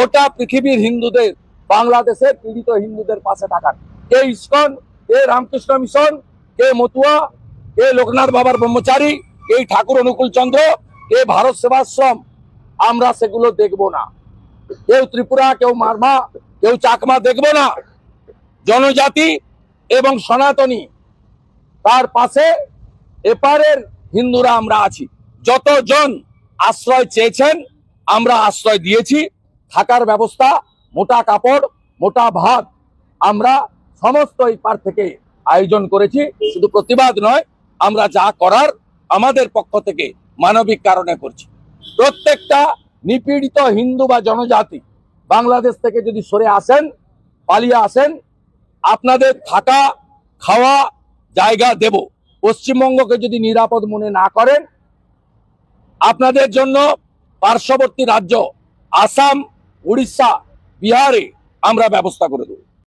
গোটা পৃথিবীর হিন্দুদের, বাংলাদেশের পীড়িত হিন্দুদের পাশে থাকার। কে ইসকন, কে রামকৃষ্ণ মিশন, কে মতুয়া, কে লোকনাথ বাবার ব্রহ্মচারী, কে ঠাকুর অনুকূল চন্দ্র, কে ভারত সেবাশ্রম, আমরা সেগুলো দেখব না। কেউ ত্রিপুরা, কেউ মারমা, কেউ চাকমা দেখব না। জনজাতি এবং সনাতনী তার পাশে এপারের হিন্দুরা আমরা আছি। যতজন আশ্রয় চেয়েছেন আমরা আশ্রয় দিয়েছি। থাকার ব্যবস্থা, মোটা কাপড়, মোটা ভাত আমরা সমস্ত এপার থেকে আয়োজন করেছি। শুধু প্রতিবাদ নয়, আমরা যা করার আমাদের পক্ষ থেকে মানবিক কারণে করছি। প্রত্যেকটা নিপীড়িত হিন্দু বা জনজাতি বাংলাদেশ থেকে যদি সরে আসেন, পালিয়ে আসেন, আপনাদের থাকা খাওয়া জায়গা দেব। পশ্চিমবঙ্গকে যদি নিরাপদ মনে না করেন, আপনাদের জন্য পার্শ্ববর্তী রাজ্য আসাম, উড়িষ্যা, বিহারে আমরা ব্যবস্থা করে দেব।